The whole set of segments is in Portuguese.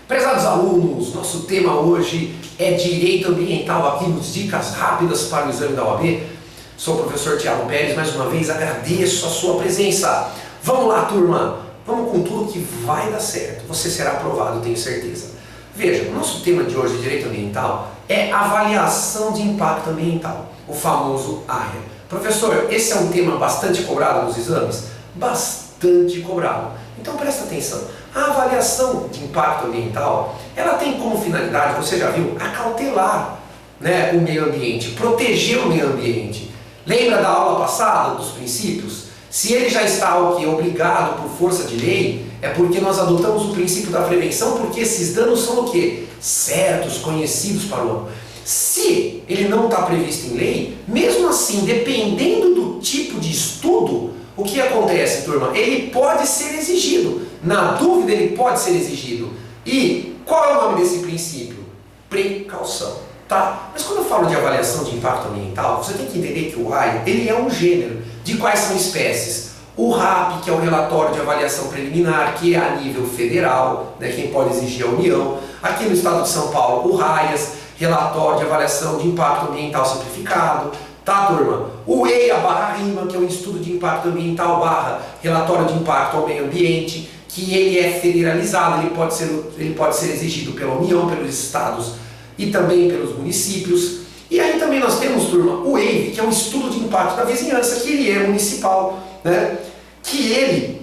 Prezados alunos, nosso tema hoje é Direito Ambiental, aqui nos Dicas Rápidas para o Exame da OAB. Sou o professor Thiago Pérez, mais uma vez agradeço a sua presença. Vamos lá, turma, vamos com tudo que vai dar certo. Você será aprovado, tenho certeza. Veja, o nosso tema de hoje, Direito Ambiental, é Avaliação de Impacto Ambiental, o famoso AIA. Professor, esse é um tema bastante cobrado nos exames? Bastante cobrado. Então presta atenção. A avaliação de impacto ambiental, ela tem como finalidade, você já viu, acautelar, né, o meio ambiente, proteger o meio ambiente. Lembra da aula passada dos princípios? Se ele já está obrigado por força de lei, é porque nós adotamos o princípio da prevenção, porque esses danos são o quê? Certos, conhecidos para o homem. Se ele não está previsto em lei, mesmo assim, dependendo do tipo de estudo, o que acontece, turma? Ele pode ser exigido. Na dúvida, ele pode ser exigido. E qual é o nome desse princípio? Precaução, tá? Mas quando eu falo de avaliação de impacto ambiental, você tem que entender que o AIA, ele é um gênero. De quais são espécies? O RAP, que é o Relatório de Avaliação Preliminar, que é a nível federal, né, quem pode exigir a União. Aqui no estado de São Paulo, o RAIAS, Relatório de Avaliação de Impacto Ambiental Simplificado. Tá, turma? O EIA/RIMA, que é o Estudo de Impacto Ambiental / Relatório de Impacto ao Meio Ambiente, que ele é federalizado, ele pode ser exigido pela União, pelos estados e também pelos municípios. E aí também nós temos, turma, o EIV, que é o Estudo de Impacto da Vizinhança, que ele é municipal, né? Que ele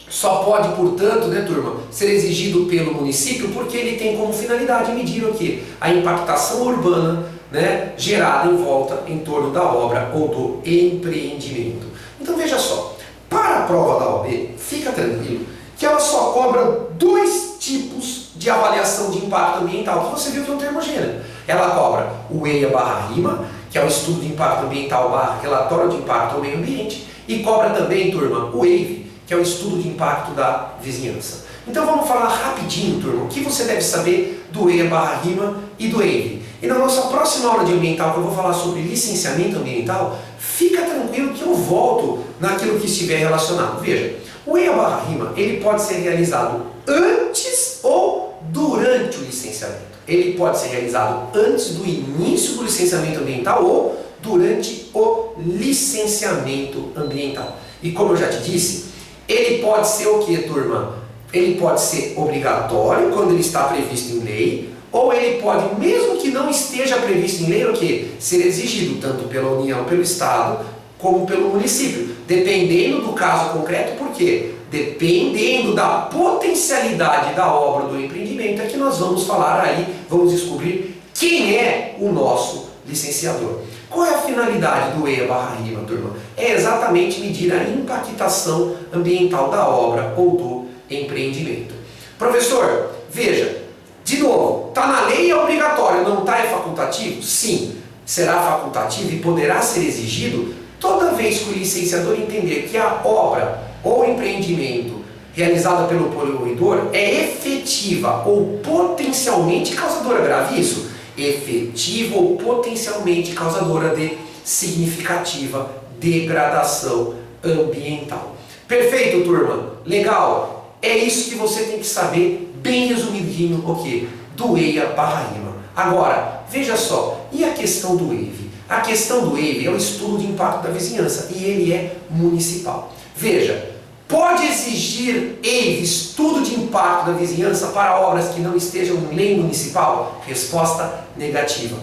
só pode, portanto, né, turma, ser exigido pelo município porque ele tem como finalidade medir o quê? A impactação urbana, né, gerada em volta, em torno da obra ou do empreendimento. Então veja só, para a prova da OAB, fica tranquilo que ela só cobra dois tipos de avaliação de impacto ambiental, que você viu que é um termo gênero. Ela cobra o EIA/RIMA, que é o Estudo de Impacto Ambiental / Relatório de Impacto ao Meio Ambiente, e cobra também, turma, o EIV, que é o Estudo de Impacto da Vizinhança. Então vamos falar rapidinho, turma, o que você deve saber do EIA/RIMA e do EIV. E na nossa próxima aula de ambiental, que eu vou falar sobre licenciamento ambiental, fica tranquilo que eu volto naquilo que estiver relacionado. Veja, o EIA/RIMA, ele pode ser realizado antes ou durante o licenciamento. Ele pode ser realizado antes do início do licenciamento ambiental ou durante o licenciamento ambiental. E como eu já te disse, ele pode ser o que, turma? Ele pode ser obrigatório quando ele está previsto em lei, ou ele pode, mesmo que não esteja previsto em lei, o que? Ser exigido tanto pela União, pelo Estado, como pelo município, dependendo do caso concreto. Por quê? Dependendo da potencialidade da obra ou do empreendimento, é que nós vamos falar aí, vamos descobrir quem é o nosso licenciador. Qual é a finalidade do EIA/RIMA, turma? É exatamente medir a impactação ambiental da obra ou do empreendimento. Professor, veja, de novo, está na lei e é obrigatório, não está, é facultativo? Sim, será facultativo e poderá ser exigido toda vez que o licenciador entender que a obra ou empreendimento realizada pelo poluidor é efetiva ou potencialmente causadora, grave isso, efetiva ou potencialmente causadora de significativa degradação ambiental. Perfeito, turma? Legal? É isso que você tem que saber, bem resumidinho, o que? Do EIA/RIMA. Agora, veja só, e a questão do EIV? A questão do EIV é o Estudo de Impacto da Vizinhança e ele é municipal. Veja, pode exigir EIV, Estudo de Impacto da Vizinhança, para obras que não estejam em lei municipal? Resposta negativa.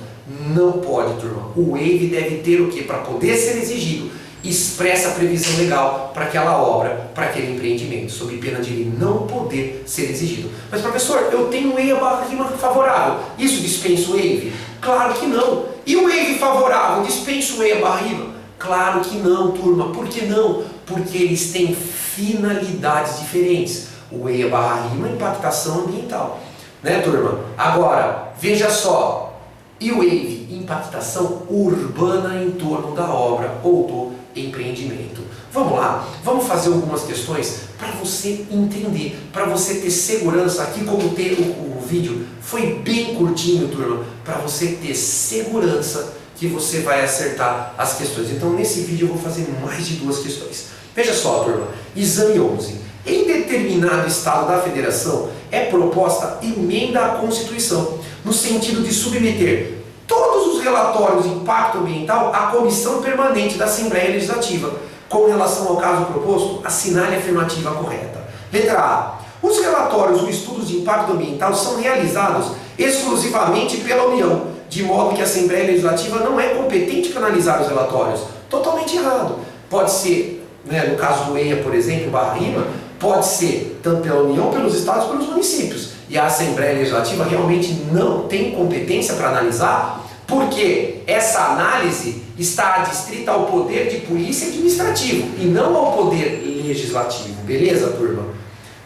Não pode, turma. O EIV deve ter o quê? Para poder ser exigido, expressa previsão legal para aquela obra, para aquele empreendimento, sob pena de ele não poder ser exigido. Mas professor, eu tenho um EIA/RIMA favorável, isso dispensa o EIV? Claro que não. E o EIV favorável dispensa o EIA/RIMA? Claro que não, turma. Por que não? Porque eles têm finalidades diferentes. O EIA/RIMA, impactação ambiental, né, turma? Agora, veja só, e o EIV, impactação urbana em torno da obra ou do empreendimento. Vamos lá, vamos fazer algumas questões para você entender, para você ter segurança. Aqui, como o vídeo foi bem curtinho, turma, para você ter segurança que você vai acertar as questões. Então, nesse vídeo eu vou fazer mais de 2 questões. Veja só, turma, exame 11. Em determinado Estado da Federação é proposta emenda à Constituição, no sentido de submeter todos os relatórios de impacto ambiental à Comissão Permanente da Assembleia Legislativa. Com relação ao caso proposto, assinale a afirmativa correta. Letra A. Os relatórios ou estudos de impacto ambiental são realizados exclusivamente pela União, de modo que a Assembleia Legislativa não é competente para analisar os relatórios. Totalmente errado. Pode ser, no caso do EIA, por exemplo, Barra-Rima, pode ser tanto pela União, pelos estados, pelos municípios. E a Assembleia Legislativa realmente não tem competência para analisar, porque essa análise está adstrita ao poder de polícia administrativo e não ao poder legislativo. Beleza, turma?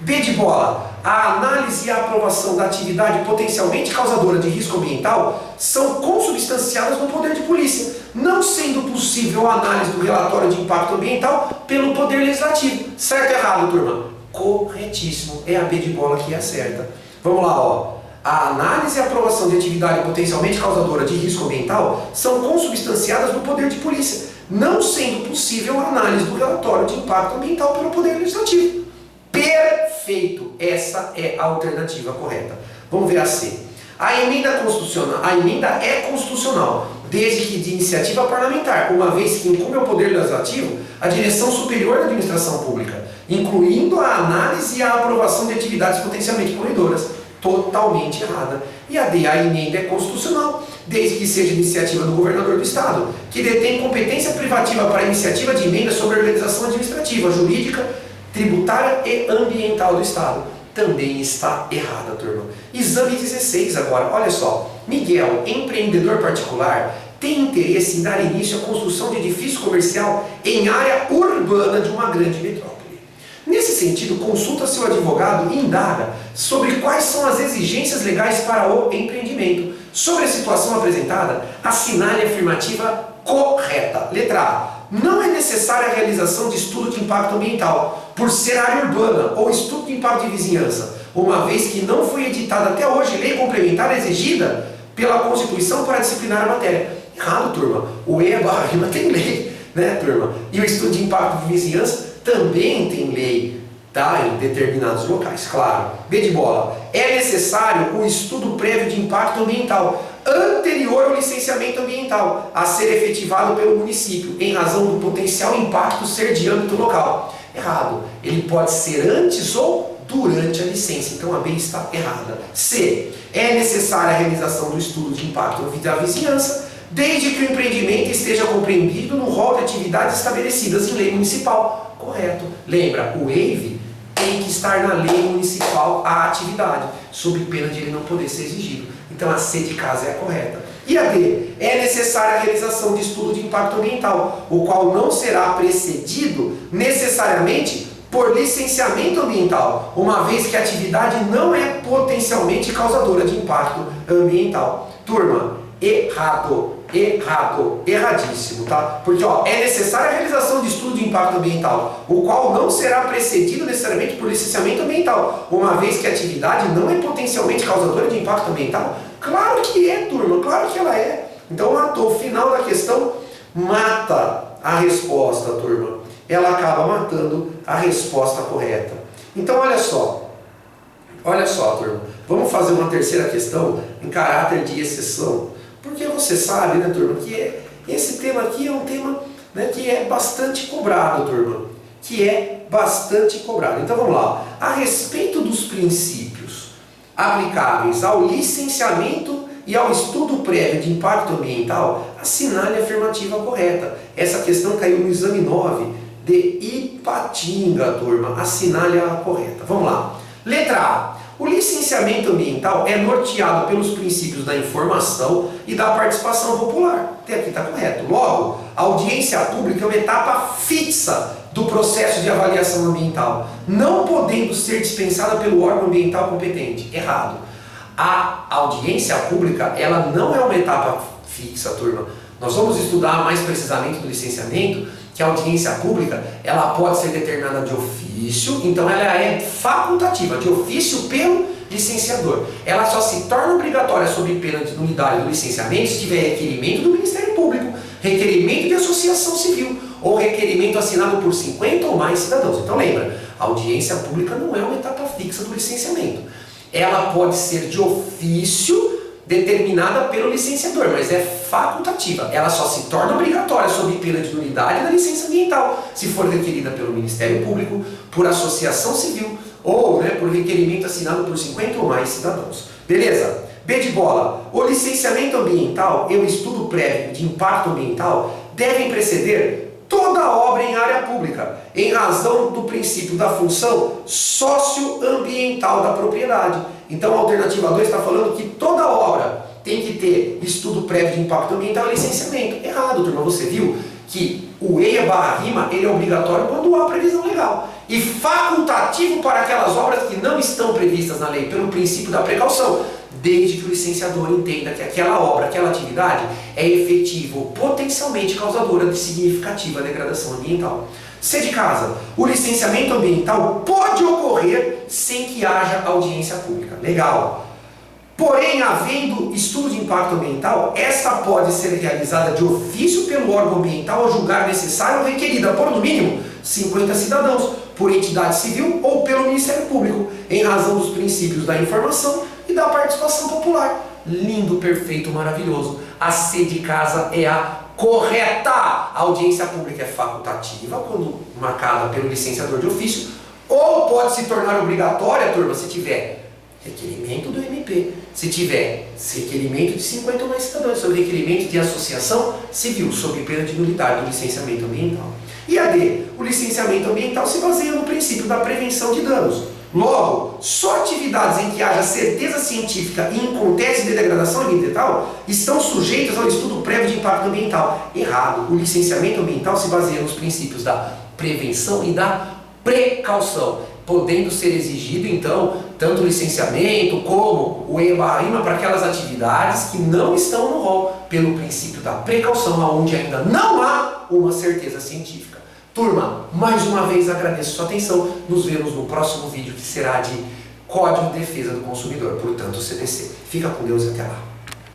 B de bola. A análise e a aprovação da atividade potencialmente causadora de risco ambiental são consubstanciadas no poder de polícia, não sendo possível a análise do relatório de impacto ambiental pelo poder legislativo. Certo ou errado, turma? Corretíssimo. É a B de bola que é certa. Vamos lá, ó. A análise e a aprovação de atividade potencialmente causadora de risco ambiental são consubstanciadas no poder de polícia, não sendo possível a análise do relatório de impacto ambiental pelo poder legislativo. Perfeito! Essa é a alternativa correta. Vamos ver a C. A emenda é constitucional, desde que de iniciativa parlamentar, uma vez que incumbe ao Poder Legislativo a direção superior da administração pública, incluindo a análise e a aprovação de atividades potencialmente poluidoras. Totalmente errada. E a D, a emenda é constitucional, desde que seja iniciativa do governador do Estado, que detém competência privativa para a iniciativa de emenda sobre a organização administrativa, jurídica, tributária e ambiental do Estado. Também está errada, turma. Exame 16 agora, olha só. Miguel, empreendedor particular, tem interesse em dar início à construção de edifício comercial em área urbana de uma grande metrópole. Nesse sentido, consulta seu advogado e indaga sobre quais são as exigências legais para o empreendimento. Sobre a situação apresentada, assinale a afirmativa correta. Letra A. Não é necessária a realização de estudo de impacto ambiental, por ser área urbana ou estudo de impacto de vizinhança, uma vez que não foi editada até hoje lei complementar exigida pela Constituição para disciplinar a matéria. Errado, turma. O EIA Barra-Rima tem lei, né, turma? E o estudo de impacto de vizinhança também tem lei, tá? Em determinados locais, claro. B de bola. É necessário o estudo prévio de impacto ambiental anterior ao licenciamento ambiental a ser efetivado pelo município, em razão do potencial impacto ser de âmbito local. Errado. Ele pode ser antes ou durante a licença. Então a B está errada. C. É necessária a realização do estudo de impacto da vizinhança, desde que o empreendimento esteja compreendido no rol de atividades estabelecidas em lei municipal. Correto. Lembra, o EIV tem que estar na lei municipal a atividade, sob pena de ele não poder ser exigido. Então a C de casa é a correta. E a D, é necessária a realização de estudo de impacto ambiental, o qual não será precedido necessariamente por licenciamento ambiental, uma vez que a atividade não é potencialmente causadora de impacto ambiental. Turma, errado. Errado, erradíssimo, tá? Porque ó, é necessária a realização de estudo de impacto ambiental, o qual não será precedido necessariamente por licenciamento ambiental, uma vez que a atividade não é potencialmente causadora de impacto ambiental. Claro que é, turma, claro que ela é. Então matou, o final da questão mata a resposta, turma. Ela acaba matando a resposta correta. Então olha só, turma, vamos fazer uma terceira questão em caráter de exceção. Porque você sabe, né, turma, que esse tema aqui é um tema, né, que é bastante cobrado, turma. Que é bastante cobrado. Então vamos lá. A respeito dos princípios aplicáveis ao licenciamento e ao estudo prévio de impacto ambiental, assinale a afirmativa correta. Essa questão caiu no exame 9 de Ipatinga, turma. Assinale a correta. Vamos lá. Letra A. O licenciamento ambiental é norteado pelos princípios da informação e da participação popular. Até aqui está correto. Logo, a audiência pública é uma etapa fixa do processo de avaliação ambiental, não podendo ser dispensada pelo órgão ambiental competente. Errado. A audiência pública, ela não é uma etapa fixa, turma. Nós vamos estudar mais precisamente do licenciamento, que a audiência pública, ela pode ser determinada de ofício, então ela é facultativa, de ofício pelo licenciador. Ela só se torna obrigatória sob pena de nulidade do licenciamento se tiver requerimento do Ministério Público, requerimento de associação civil ou requerimento assinado por 50 ou mais cidadãos. Então lembra, A audiência pública não é uma etapa fixa do licenciamento. Ela pode ser de ofício determinada pelo licenciador, mas é facultativa. Ela só se torna obrigatória sob pena de nulidade da licença ambiental, se for requerida pelo Ministério Público, por associação civil ou por requerimento assinado por 50 ou mais cidadãos. Beleza? B de bola. O licenciamento ambiental e o estudo prévio de impacto ambiental devem preceder toda obra em área pública, em razão do princípio da função socioambiental da propriedade. Então a alternativa 2 está falando que toda obra tem que ter estudo prévio de impacto ambiental e licenciamento. Errado, turma. Você viu que o EIA/RIMA ele é obrigatório quando há previsão legal e facultativo para aquelas obras que não estão previstas na lei pelo princípio da precaução, desde que o licenciador entenda que aquela obra, aquela atividade é efetiva ou potencialmente causadora de significativa degradação ambiental. C de casa, o licenciamento ambiental pode ocorrer sem que haja audiência pública. Legal. Porém, havendo estudo de impacto ambiental, esta pode ser realizada de ofício pelo órgão ambiental ao julgar necessário ou requerida por, no mínimo, 50 cidadãos, por entidade civil ou pelo Ministério Público, em razão dos princípios da informação e da participação popular. Lindo, perfeito, maravilhoso. A C de casa é a correta. A audiência pública é facultativa quando marcada pelo licenciador de ofício, ou pode se tornar obrigatória, turma, se tiver requerimento do MP, se tiver requerimento de 50 ou mais cidadãos, sob requerimento de associação civil, sob pena de nulidade do licenciamento ambiental. E a D, o licenciamento ambiental se baseia no princípio da prevenção de danos. Logo, só atividades em que haja certeza científica e em contexto de degradação ambiental estão sujeitas ao estudo prévio de impacto ambiental. Errado. O licenciamento ambiental se baseia nos princípios da prevenção e da precaução, podendo ser exigido, então, tanto o licenciamento como o EIA/RIMA para aquelas atividades que não estão no rol, pelo princípio da precaução, onde ainda não há uma certeza científica. Turma, mais uma vez agradeço sua atenção. Nos vemos no próximo vídeo, que será de Código de Defesa do Consumidor, portanto CDC. Fica com Deus e até lá.